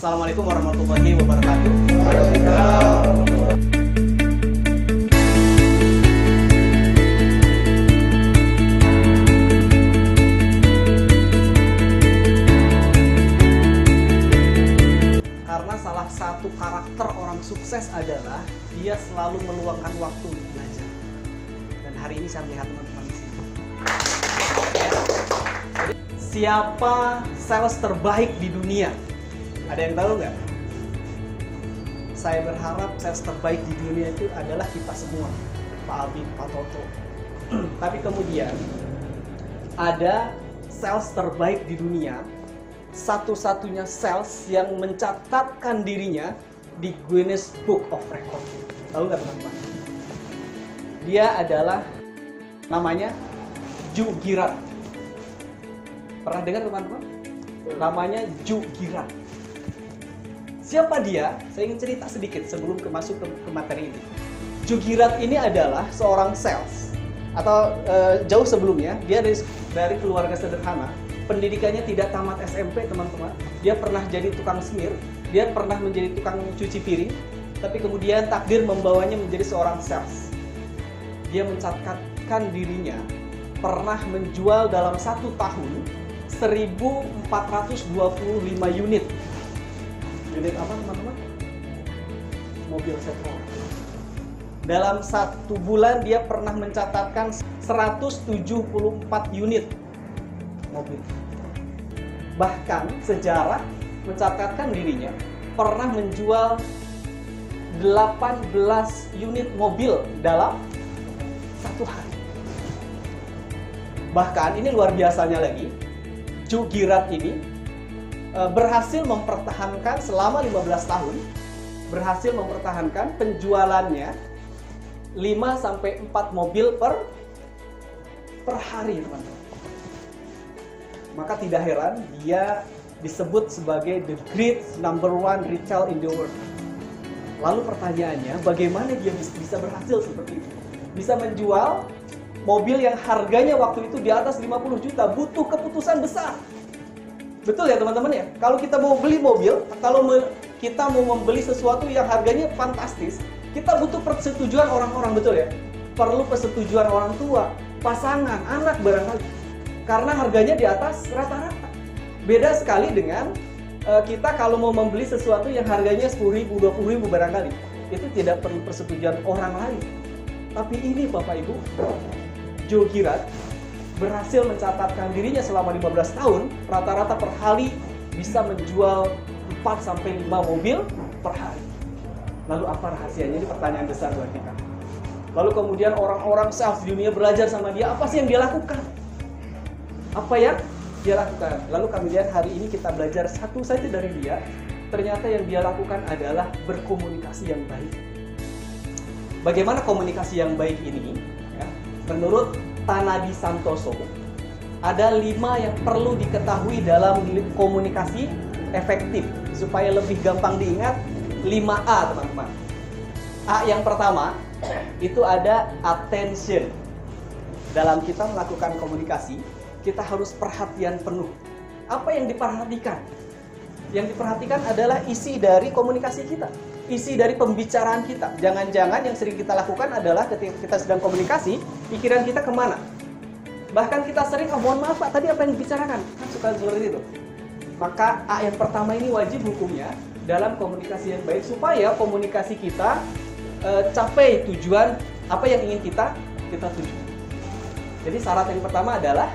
Assalamualaikum warahmatullahi wabarakatuh. Karena salah satu karakter orang sukses adalah dia selalu meluangkan waktu untuk belajar. Dan hari ini saya melihat teman-teman di sini. Siapa sales terbaik di dunia? Ada yang tahu nggak? Saya berharap sales terbaik di dunia itu adalah kita semua, Pak Abi, Pak Toto. Tapi kemudian ada sales terbaik di dunia, satu-satunya sales yang mencatatkan dirinya di Guinness Book of Record. Tahu nggak teman-teman? Dia adalah namanya Joe Girard. Pernah dengar teman-teman? Namanya Joe Girard. Siapa dia? Saya ingin cerita sedikit sebelum masuk ke materi ini. Joe Girard ini adalah seorang sales, atau jauh sebelumnya dia dari keluarga sederhana. Pendidikannya tidak tamat SMP, teman-teman. Dia pernah jadi tukang semir, dia pernah menjadi tukang cuci piring, tapi kemudian takdir membawanya menjadi seorang sales. Dia mencatatkan dirinya pernah menjual dalam 1 tahun 1.425 unit. Unit apa teman-teman? Mobil Setra. Dalam 1 bulan dia pernah mencatatkan 174 unit mobil. Bahkan sejarah mencatatkan dirinya pernah menjual 18 unit mobil dalam 1 hari. Bahkan ini luar biasanya lagi, Joe Girard ini berhasil mempertahankan selama 15 tahun, berhasil mempertahankan penjualannya 5-4 mobil per hari, teman-teman. Maka tidak heran dia disebut sebagai the great number 1 retail in the world. Lalu pertanyaannya, bagaimana dia bisa berhasil seperti itu? Bisa menjual mobil yang harganya waktu itu di atas 50 juta, butuh keputusan besar. Betul ya teman-teman ya? Kalau kita mau beli mobil, kalau kita mau membeli sesuatu yang harganya fantastis, kita butuh persetujuan orang-orang, betul ya? Perlu persetujuan orang tua, pasangan, anak barangkali. Karena harganya di atas rata-rata. Beda sekali dengan kita kalau mau membeli sesuatu yang harganya 10.000, 20.000 barangkali. Itu tidak perlu persetujuan orang lain. Tapi ini Bapak Ibu, Joe Girard berhasil mencatatkan dirinya selama 15 tahun, rata-rata per hari bisa menjual 4-5 mobil per hari. Lalu apa rahasianya? Ini pertanyaan besar buat kita. Lalu kemudian orang-orang sales di dunia belajar sama dia, apa sih yang dia lakukan? Apa yang dia lakukan? Lalu kemudian hari ini kita belajar satu saja dari dia. Ternyata yang dia lakukan adalah berkomunikasi yang baik. Bagaimana komunikasi yang baik ini? Ya, menurut Tanadi Santoso, ada 5 yang perlu diketahui dalam komunikasi efektif. Supaya lebih gampang diingat, 5A teman-teman. A yang pertama, itu ada attention. Dalam kita melakukan komunikasi, kita harus perhatian penuh. Apa yang diperhatikan? Yang diperhatikan adalah isi dari komunikasi kita. Isi dari pembicaraan kita. Jangan-jangan yang sering kita lakukan adalah ketika kita sedang komunikasi, pikiran kita kemana? Bahkan kita sering, mohon maaf Pak, tadi apa yang dibicarakan? Kan suka seperti itu. Maka A yang pertama ini wajib hukumnya dalam komunikasi yang baik, supaya komunikasi kita capai tujuan apa yang ingin kita tuju. Jadi syarat yang pertama adalah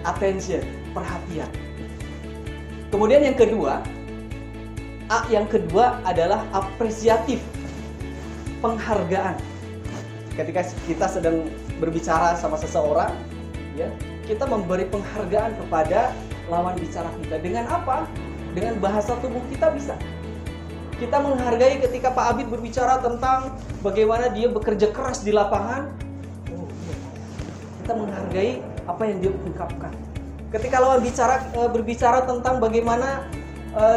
attention, perhatian. Kemudian yang kedua, A yang kedua adalah apresiatif, penghargaan. Ketika kita sedang berbicara sama seseorang, ya, kita memberi penghargaan kepada lawan bicara kita. Dengan apa? Dengan bahasa tubuh kita bisa. Kita menghargai ketika Pak Abid berbicara tentang bagaimana dia bekerja keras di lapangan. Oh, iya. Kita menghargai apa yang dia ungkapkan. Ketika lawan berbicara tentang bagaimana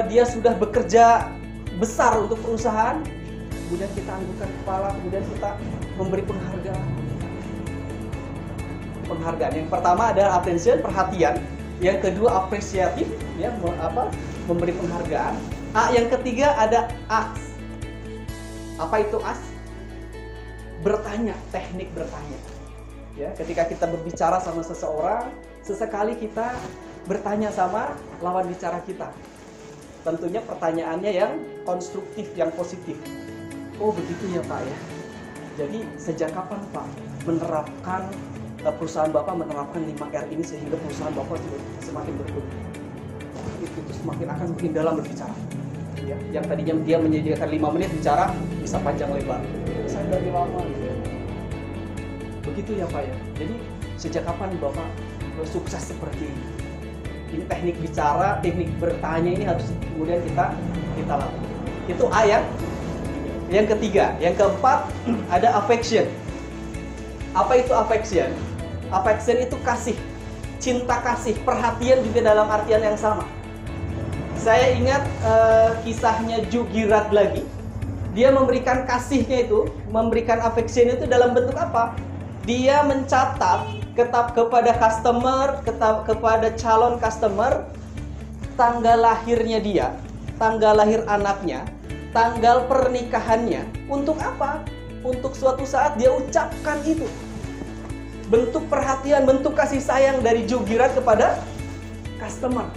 dia sudah bekerja besar untuk perusahaan, kemudian kita anggukkan kepala, kemudian kita memberi penghargaan. Yang pertama adalah attention, perhatian. Yang kedua apresiatif, ya, memberi penghargaan. A yang ketiga ada ask. Apa itu ask? Bertanya, teknik bertanya. Ya, ketika kita berbicara sama seseorang, sesekali kita bertanya sama lawan bicara kita. Tentunya pertanyaannya yang konstruktif, yang positif. Oh begitu ya Pak ya. Jadi sejak kapan Pak menerapkan perusahaan Bapak menerapkan 5R ini sehingga perusahaan Bapak juga semakin berkembang? Itu semakin akan makin dalam berbicara. Ya, yang tadinya dia menyediakan 5 menit bicara bisa panjang lebar. Saya dari lama gitu. Begitu ya Pak ya. Jadi sejak kapan Bapak sukses seperti ini? Ini teknik bicara, teknik bertanya ini harus kemudian kita lakukan. Itu A ya. Yang ketiga, yang keempat ada affection. Apa itu affection? Affection itu kasih, cinta kasih, perhatian juga dalam artian yang sama. Saya ingat kisahnya Jugirat lagi. Dia memberikan kasihnya itu, memberikan affection itu dalam bentuk apa? Dia mencatat kepada customer, kepada calon customer, tanggal lahirnya dia, tanggal lahir anaknya, tanggal pernikahannya. Untuk apa? Untuk suatu saat dia ucapkan itu. Bentuk perhatian, bentuk kasih sayang dari Jugirat kepada customer.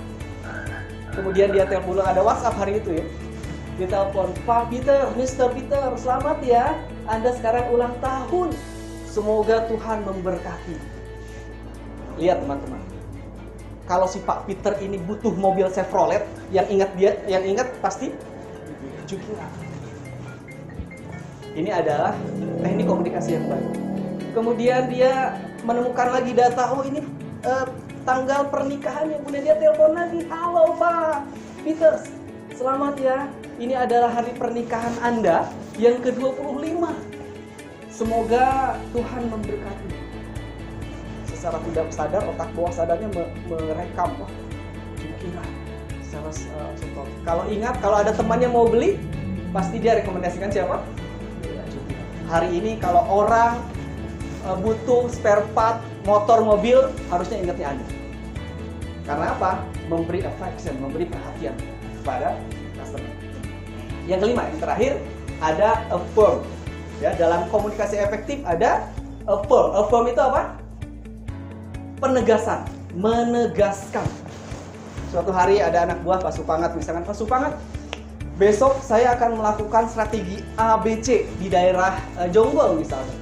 Kemudian dia telepon, ada WhatsApp hari itu ya. Dia telepon, Pak Peter, Mr. Peter, selamat ya, Anda sekarang ulang tahun. Semoga Tuhan memberkati. Lihat teman-teman, kalau si Pak Peter ini butuh mobil Chevrolet, yang ingat pasti Jugirat. Ini adalah teknik komunikasi yang baik. Kemudian dia menemukan lagi data, oh ini tanggal pernikahannya. Kemudian dia telepon lagi, halo Pak Peter, selamat ya, ini adalah hari pernikahan Anda yang ke-25. Semoga Tuhan memberkati. Secara tidak sadar, otak bawah sadarnya merekam, wah Jugirat. Secara contoh, kalau ingat, kalau ada temannya mau beli, pasti dia rekomendasikan siapa? Jugirat. Hari ini kalau orang butuh spare part motor mobil, harusnya ingatnya Anda. Karena apa? Memberi affection, memberi perhatian kepada customer. Yang kelima, yang terakhir ada affirm. Ya, dalam komunikasi efektif ada affirm. Affirm itu apa? Penegasan, menegaskan. Suatu hari ada anak buah Pak Supangat, misalkan, Pak Supangat, besok saya akan melakukan strategi ABC di daerah Jonggol misalnya.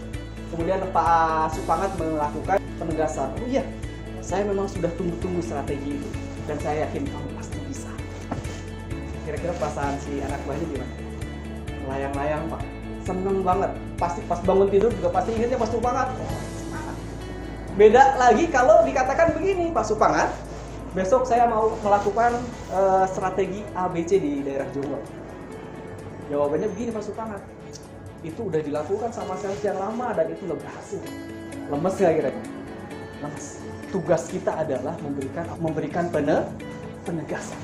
Kemudian Pak Supangat melakukan penegasan. Oh iya, saya memang sudah tunggu-tunggu strategi itu dan saya yakin kamu pasti bisa. Kira-kira perasaan si anak buahnya gimana? Layang-layang Pak, seneng banget. Pasti pas bangun tidur juga pasti ingatnya Pak Supangat. Beda lagi kalau dikatakan begini, Pak Supangat, besok saya mau melakukan strategi ABC di daerah Jonggol. Jawabannya begini Pak Supangat, itu udah dilakukan sama sales yang lama dan itu nggak berhasil. Lemes nggak kira-kira? Lemes. Tugas kita adalah memberikan penegasan.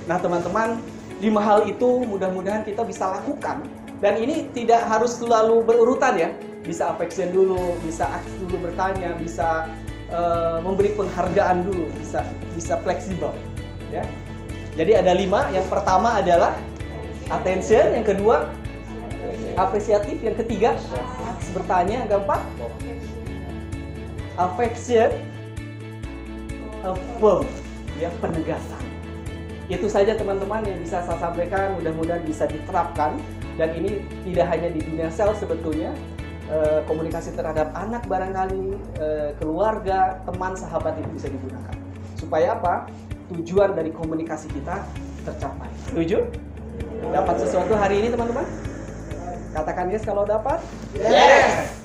Nah teman-teman, 5 hal itu mudah-mudahan kita bisa lakukan. Dan ini tidak harus selalu berurutan ya. Bisa affection dulu, bisa ask dulu bertanya, bisa memberi penghargaan dulu, bisa fleksibel. Ya. Jadi ada 5. Yang pertama adalah attention, yang kedua apresiatif, yang ketiga bertanya, yang keempat affection, affirm, ya, penegasan. Itu saja teman-teman yang bisa saya sampaikan, mudah-mudahan bisa diterapkan. Dan ini tidak hanya di dunia sales sebetulnya, komunikasi terhadap anak barangkali, keluarga, teman, sahabat itu bisa digunakan. Supaya apa? Tujuan dari komunikasi kita tercapai. Setuju? Dapat sesuatu hari ini teman-teman? Katakan yes kalau dapat. Yes!